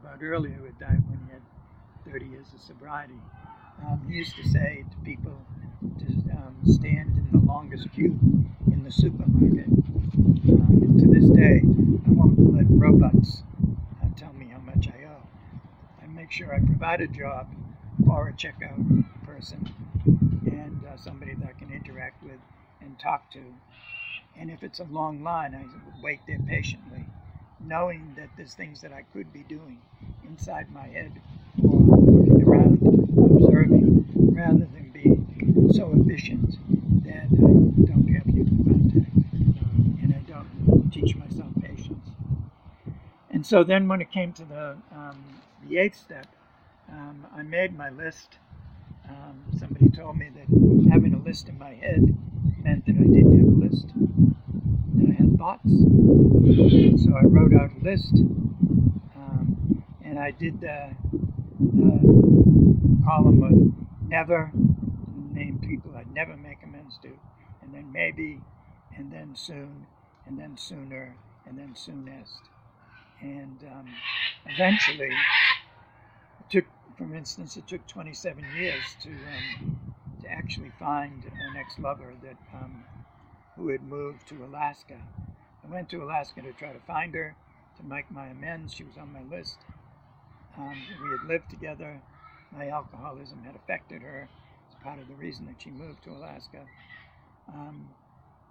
about earlier, who had died when he had 30 years of sobriety, he used to say to people to stand in the longest queue in the supermarket. To this day, I won't let robots tell me how much I owe. I make sure I provide a job for a checkout person and somebody that I can interact with and talk to. And if it's a long line, I wait there patiently, knowing that there's things that I could be doing inside my head or looking around, observing, rather than be so efficient that I don't have human contact and I don't teach myself patience. And so then when it came to the 8th step, I made my list. Somebody told me that having a list in my head meant that I didn't have a list, that I had thoughts. So I wrote out a list, and I did the column of never, name people I'd never make amends to, and then maybe, and then soon, and then sooner, and then soonest. And eventually, it took 27 years to actually find an ex-lover that who had moved to Alaska. I went to Alaska to try to find her, to make my amends. She was on my list. We had lived together. My alcoholism had affected her. It's part of the reason that she moved to Alaska.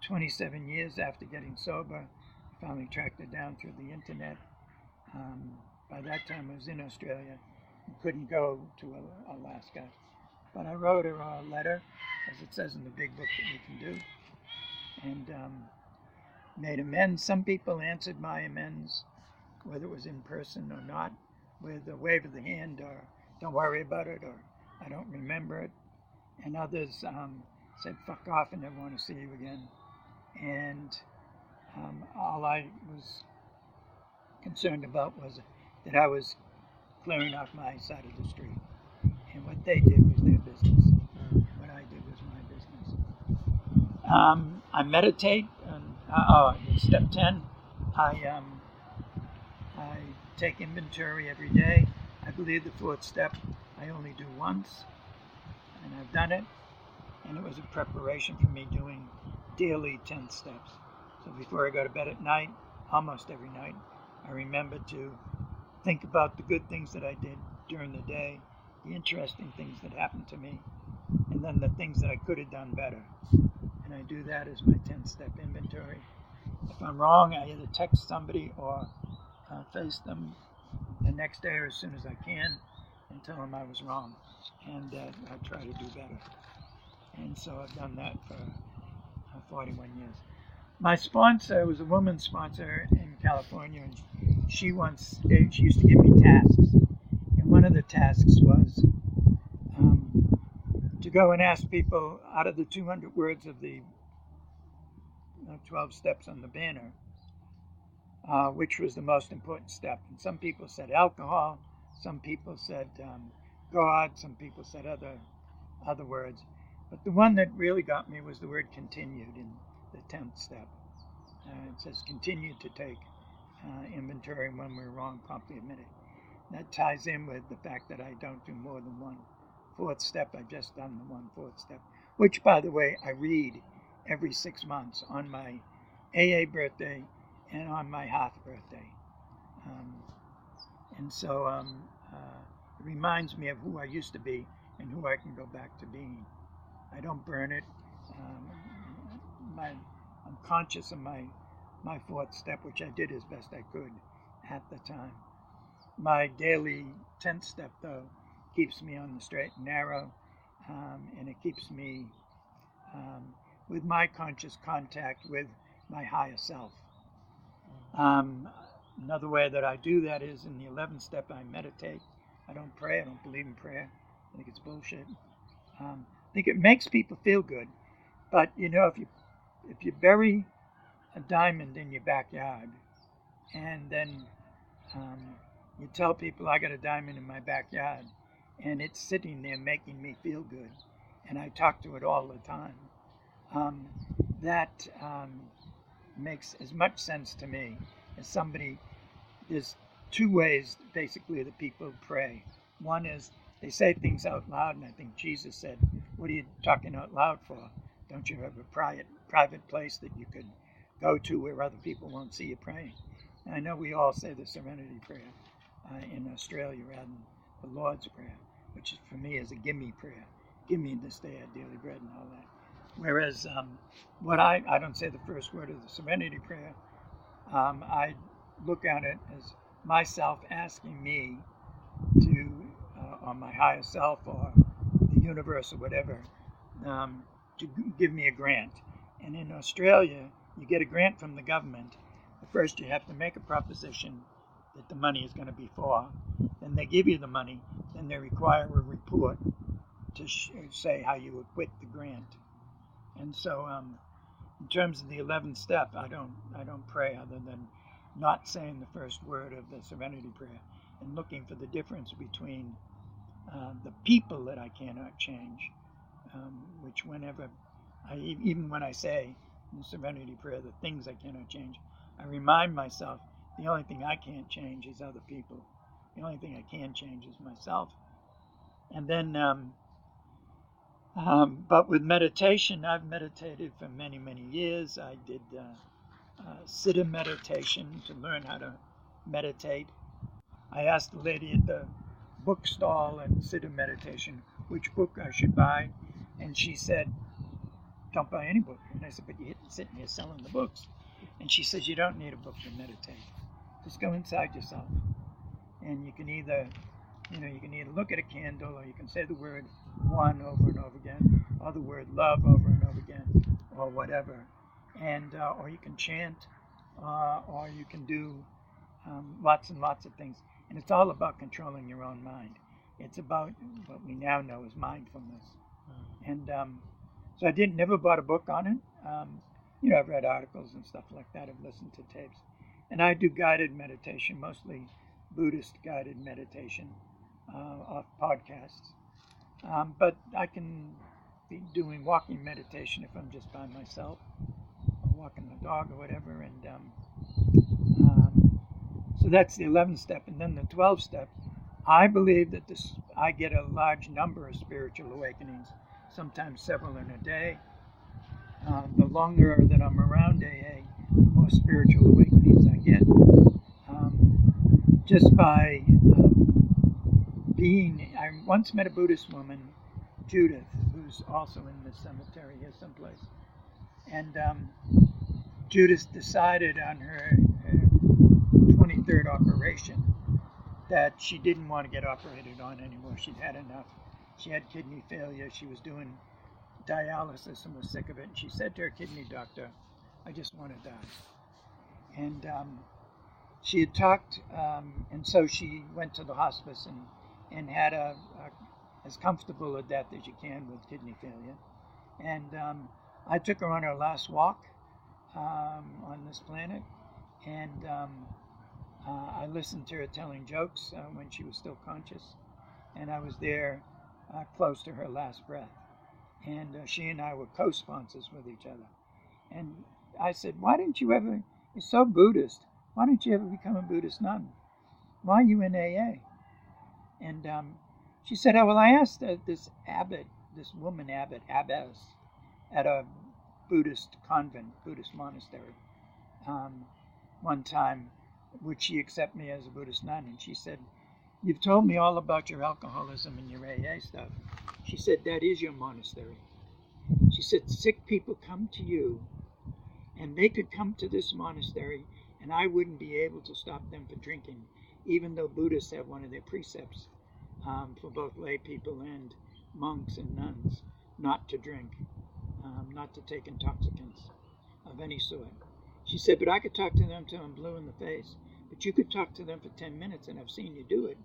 27 years after getting sober, I finally tracked her down through the internet. By that time, I was in Australia and couldn't go to Alaska. But I wrote her a letter, as it says in the big book that we can do, and made amends. Some people answered my amends, whether it was in person or not, with a wave of the hand or don't worry about it or I don't remember it. And others said fuck off and never want to see you again. And all I was concerned about was that I was clearing off my side of the street. And what they did was their business. What I did was my business. I meditate. Step 10, I take inventory every day. I believe the 4th step I only do once, and I've done it. And it was a preparation for me doing daily 10 steps. So before I go to bed at night, almost every night, I remember to think about the good things that I did during the day, the interesting things that happened to me, and then the things that I could have done better. And I do that as my 10-step inventory. If I'm wrong, I either text somebody or face them the next day or as soon as I can and tell them I was wrong and that I try to do better. And so I've done that for 41 years. My sponsor was a woman sponsor in California, and she used to give me tasks. And one of the tasks was to go and ask people out of the 200 words of the 12 steps on the banner, which was the most important step. And some people said alcohol, some people said God, some people said other words. But the one that really got me was the word continued in the 10th step. It says continue to take inventory, and when we're wrong, promptly admit it. That ties in with the fact that I don't do more than one 4th step. I've just done the 1 4th step, which, by the way, I read every 6 months on my AA birthday and on my half birthday. And so it reminds me of who I used to be and who I can go back to being. I don't burn it. I'm conscious of my 4th step, which I did as best I could at the time. My daily 10th step, though, keeps me on the straight and narrow, and it keeps me with my conscious contact with my higher self. Another way that I do that is in the 11th step, I meditate. I don't pray. I don't believe in prayer. I think it's bullshit. I think it makes people feel good, but if you bury a diamond in your backyard, and then you tell people I got a diamond in my backyard, and it's sitting there making me feel good, and I talk to it all the time, that makes as much sense to me as somebody. There's two ways, basically, that people pray. One is they say things out loud, and I think Jesus said, what are you talking out loud for? Don't you have a private place that you could go to where other people won't see you praying? And I know we all say the Serenity Prayer in Australia rather than the Lord's Prayer, which for me is a gimme prayer. Give me this day our daily bread and all that. Whereas I don't say the first word of the Serenity Prayer. I look at it as myself asking me to, or my higher self or the universe or whatever, to give me a grant. And in Australia, you get a grant from the government. First, you have to make a proposition that the money is going to be for. Then they give you the money. Then they require a report to say how you acquit the grant. And so, in terms of the 11th step, I don't pray other than not saying the first word of the Serenity Prayer and looking for the difference between the people that I cannot change, which whenever even when I say in the Serenity Prayer the things I cannot change, I remind myself the only thing I can't change is other people. The only thing I can change is myself. And then, but with meditation, I've meditated for many, many years. I did siddha meditation to learn how to meditate. I asked the lady at the bookstall at siddha meditation which book I should buy, and she said, don't buy any book. And I said, but you're sitting here selling the books. And she says, you don't need a book to meditate. Just go inside yourself. And you can either look at a candle, or you can say the word one over and over again, or the word love over and over again, or whatever. And or you can chant, or you can do lots and lots of things. And it's all about controlling your own mind. It's about what we now know as mindfulness. And so I never bought a book on it. I've read articles and stuff like that. I've listened to tapes. And I do guided meditation, mostly Buddhist guided meditation off podcasts. But I can be doing walking meditation if I'm just by myself, or walking the dog or whatever. And so that's the 11th step. And then the 12th step, I believe that I get a large number of spiritual awakenings, sometimes several in a day. The longer that I'm around AA, the more spiritual awakenings I get. Just by I once met a Buddhist woman, Judith, who's also in this cemetery here someplace. And Judith decided on her 23rd operation that she didn't want to get operated on anymore. She'd had enough. She had kidney failure. She was doing dialysis and was sick of it. And she said to her kidney doctor, I just want to die. And she had talked, and so she went to the hospice and had as comfortable a death as you can with kidney failure. And I took her on her last walk on this planet, and I listened to her telling jokes when she was still conscious, and I was there close to her last breath. And she and I were co-sponsors with each other. And I said, why didn't you ever, you're so Buddhist, why don't you ever become a Buddhist nun? Why are you in AA? And she said, oh, well, I asked this woman abbess, at a Buddhist convent, Buddhist monastery, one time, would she accept me as a Buddhist nun? And she said, you've told me all about your alcoholism and your AA stuff. She said, that is your monastery. She said, sick people come to you, and they could come to this monastery, and I wouldn't be able to stop them from drinking, even though Buddhists have one of their precepts for both lay people and monks and nuns, not to drink, not to take intoxicants of any sort. She said, but I could talk to them till I'm blue in the face, but you could talk to them for 10 minutes, and I've seen you do it.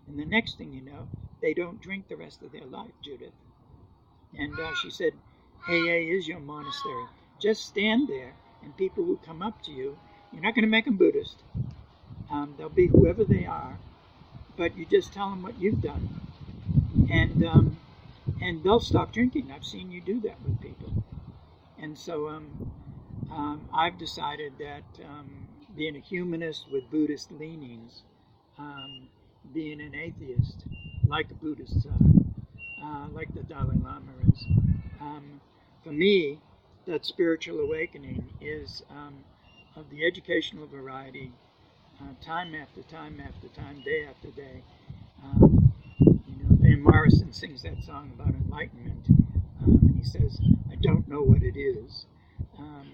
And the next thing you know, they don't drink the rest of their life, Judith. And she said, AA is your monastery. Just stand there, and people will come up to you. You're not going to make them Buddhist. They'll be whoever they are, but you just tell them what you've done. And they'll stop drinking. I've seen you do that with people. And so I've decided that being a humanist with Buddhist leanings being an atheist, like a Buddhist, like the Dalai Lama is. For me, that spiritual awakening is of the educational variety, time after time after time, day after day. Van Morrison sings that song about enlightenment, and he says, "I don't know what it is."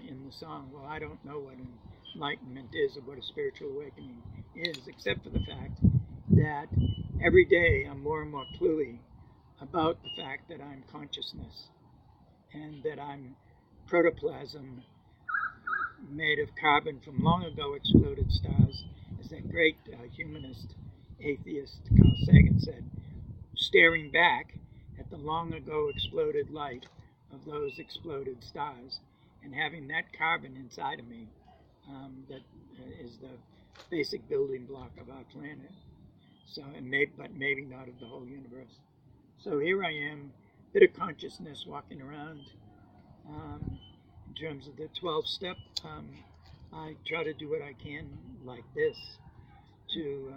In the song, well, I don't know what enlightenment is or what a spiritual awakening is, except for the fact that every day I'm more and more cluey about the fact that I'm consciousness and that I'm protoplasm made of carbon from long ago exploded stars, as that great humanist atheist Carl Sagan said, staring back at the long ago exploded light of those exploded stars and having that carbon inside of me that is the basic building block of our planet. So, but maybe not of the whole universe. So here I am, bit of consciousness walking around. In terms of the 12-step, I try to do what I can like this to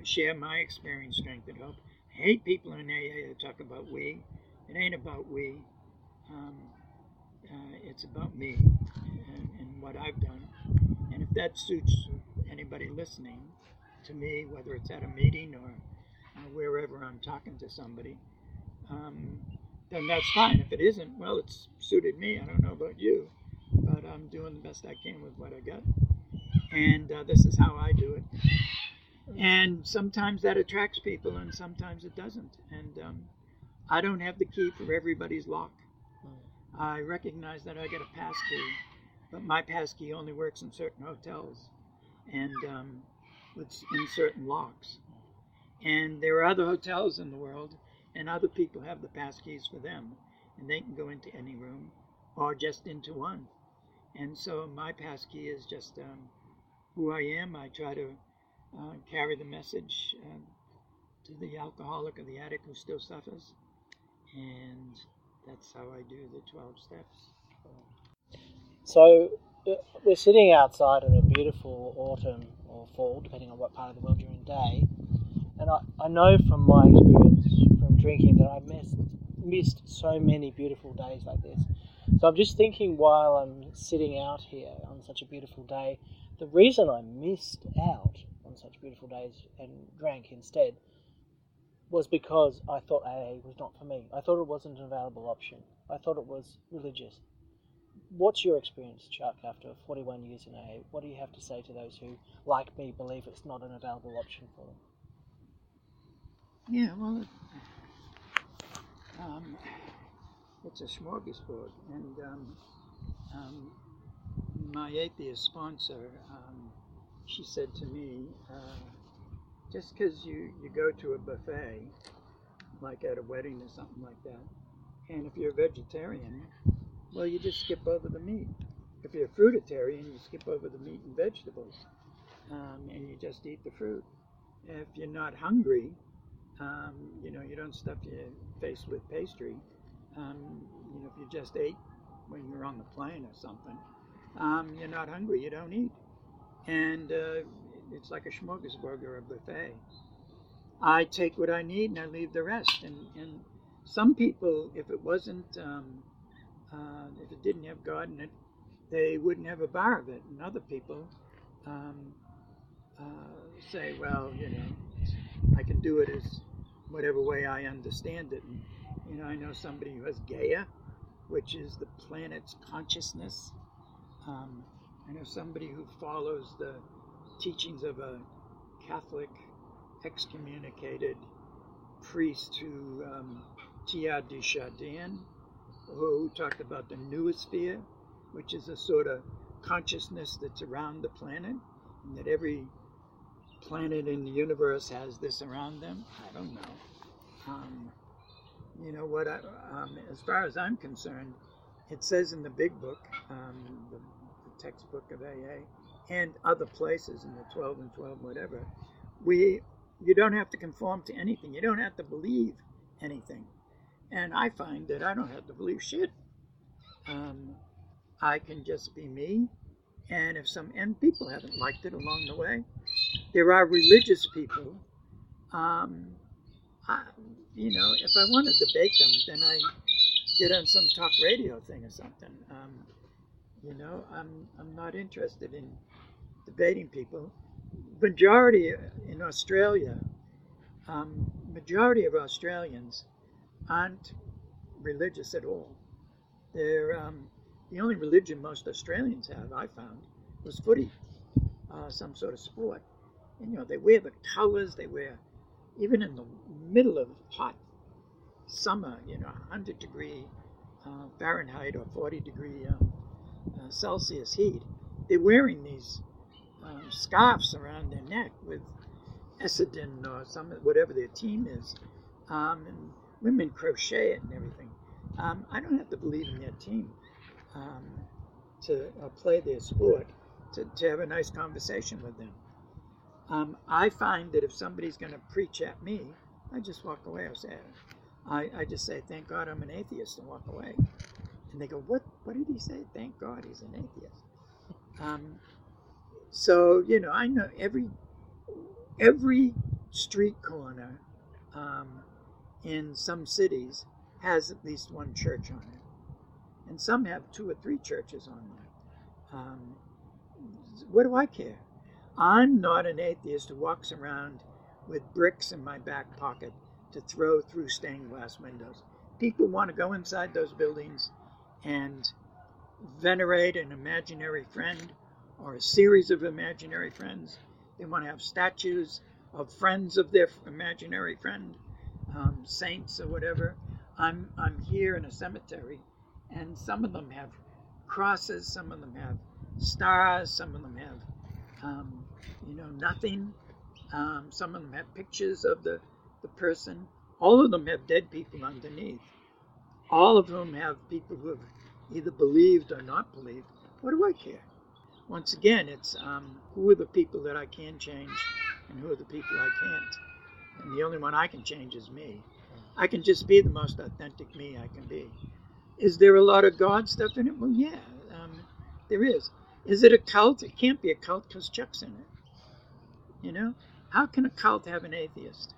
share my experience, strength, and hope. I hate people in AA that talk about we. It ain't about we. It's about me and what I've done. And if that suits anybody listening to me, whether it's at a meeting or wherever I'm talking to somebody, then that's fine. If it isn't, well, it's suited me. I don't know about you, but I'm doing the best I can with what I got. And this is how I do it. And sometimes that attracts people and sometimes it doesn't. And I don't have the key for everybody's lock. I recognize that I get a pass key, but my pass key only works in certain hotels and in certain locks. And there are other hotels in the world, and other people have the pass keys for them, and they can go into any room or just into one. And so my pass key is just who I am. I try to carry the message to the alcoholic or the addict who still suffers, and that's how I do the 12 steps. So we're sitting outside on a beautiful autumn or fall, depending on what part of the world you're in day, and I know from my experience from drinking that I've missed so many beautiful days like this. So I'm just thinking while I'm sitting out here on such a beautiful day, the reason I missed out on such beautiful days and drank instead was because I thought AA was not for me. I thought it wasn't an available option. I thought it was religious. What's your experience, Chuck, after 41 years in AA? What do you have to say to those who, like me, believe it's not an available option for them? Yeah, well, it's a smorgasbord. And my atheist sponsor, she said to me, just because you go to a buffet, like at a wedding or something like that, and if you're a vegetarian, well, you just skip over the meat. If you're a fruitarian, you skip over the meat and vegetables, and you just eat the fruit. If you're not hungry, you don't stuff your face with pastry. If you just ate when you're on the plane or something, you're not hungry, you don't eat. And it's like a smorgasbord or a buffet. I take what I need and I leave the rest. And some people, if it wasn't, if it didn't have God in it, they wouldn't have a bar of it. And other people say, well, I can do it as whatever way I understand it. And, I know somebody who has Gaia, which is the planet's consciousness. I know somebody who follows the teachings of a Catholic excommunicated priest who Teilhard de Chardin, who talked about the noosphere, which is a sort of consciousness that's around the planet, and that every planet in the universe has this around them. I don't know. As far as I'm concerned, it says in the big book, the textbook of AA, and other places in the 12 and 12, whatever, you don't have to conform to anything. You don't have to believe anything. And I find that I don't have to believe shit. I can just be me. And if people haven't liked it along the way, there are religious people. If I want to debate them, then I get on some talk radio thing or something. I'm not interested in debating people. Majority in Australia, majority of Australians aren't religious at all. They're the only religion most Australians have, I found, was footy, some sort of sport. And they wear the colours. They wear, even in the middle of hot summer, 100-degree Fahrenheit or 40-degree Celsius heat. They're wearing these scarves around their neck with Essendon or whatever their team is, and women crochet it and everything. I don't have to believe in their team to play their sport to have a nice conversation with them. I find that if somebody's going to preach at me, I just walk away. I just say, thank God I'm an atheist, and walk away. And they go, what did he say? Thank God he's an atheist. I know every street corner in some cities has at least one church on it. And some have 2 or 3 churches on there. What do I care? I'm not an atheist who walks around with bricks in my back pocket to throw through stained glass windows. People want to go inside those buildings and venerate an imaginary friend or a series of imaginary friends. They want to have statues of friends of their imaginary friend, saints or whatever. I'm here in a cemetery, and some of them have crosses, some of them have stars, some of them have nothing. Some of them have pictures of the person. All of them have dead people underneath. All of them have people who have either believed or not believed. What do I care? Once again, it's who are the people that I can change and who are the people I can't. And the only one I can change is me. I can just be the most authentic me I can be. Is there a lot of God stuff in it? Well, yeah, there is. Is it a cult? It can't be a cult because Chuck's in it. How can a cult have an atheist?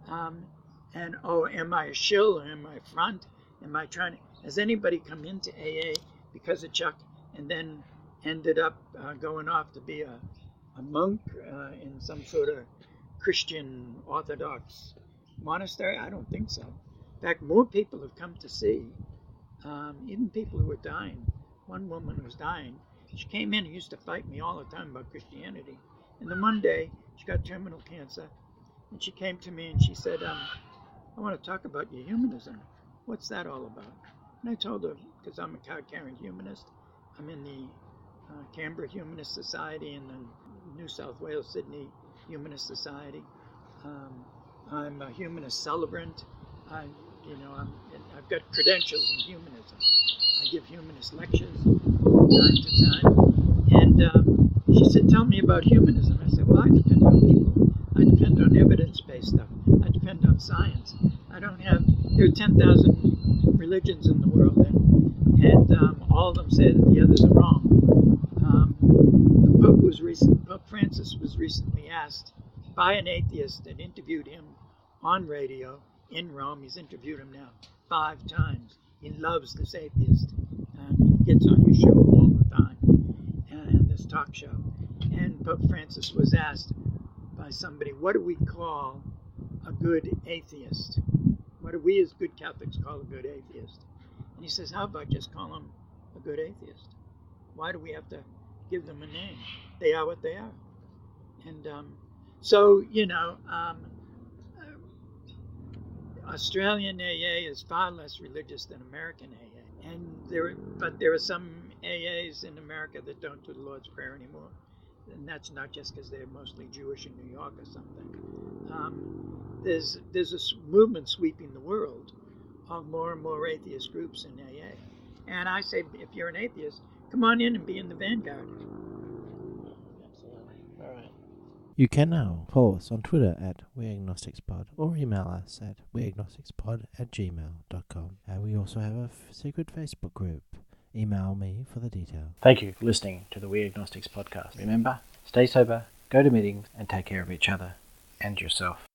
Am I a shill or am I front? Am I trying to... Has anybody come into AA because of Chuck and then ended up going off to be a monk in some sort of Christian Orthodox monastery? I don't think so. In fact, more people have come to see, even people who were dying. One woman was dying. She came in and used to fight me all the time about Christianity. And then one day, she got terminal cancer, and she came to me and she said, I want to talk about your humanism. What's that all about? And I told her, because I'm a card-carrying humanist, I'm in the Canberra Humanist Society and the New South Wales Sydney Humanist Society. I'm a humanist celebrant. I've got credentials in humanism. I give humanist lectures from time to time. And she said, tell me about humanism. I said, well, I depend on people. I depend on evidence-based stuff. I depend on science. There are 10,000 religions in the world, and all of them say that the others are wrong. Pope Francis was recently asked by an atheist that interviewed him on radio in Rome. He's interviewed him now 5 times. He loves this atheist. He gets on your show all the time, and this talk show. And Pope Francis was asked by somebody, what do we call a good atheist? What do we as good Catholics call a good atheist? And he says, how about just call him a good atheist? Why do we have to give them a name? They are what they are. And Australian AA is far less religious than American AA. But there are some AAs in America that don't do the Lord's Prayer anymore. And that's not just because they're mostly Jewish in New York or something. There's a movement sweeping the world of more and more atheist groups in AA. And I say, if you're an atheist, come on in and be in the vanguard. Absolutely. All right. You can now follow us on Twitter at We Agnostics Pod or email us at weagnosticspod@gmail.com. And we also have a secret Facebook group. Email me for the details. Thank you for listening to the We Agnostics podcast. Remember, stay sober, go to meetings, and take care of each other and yourself.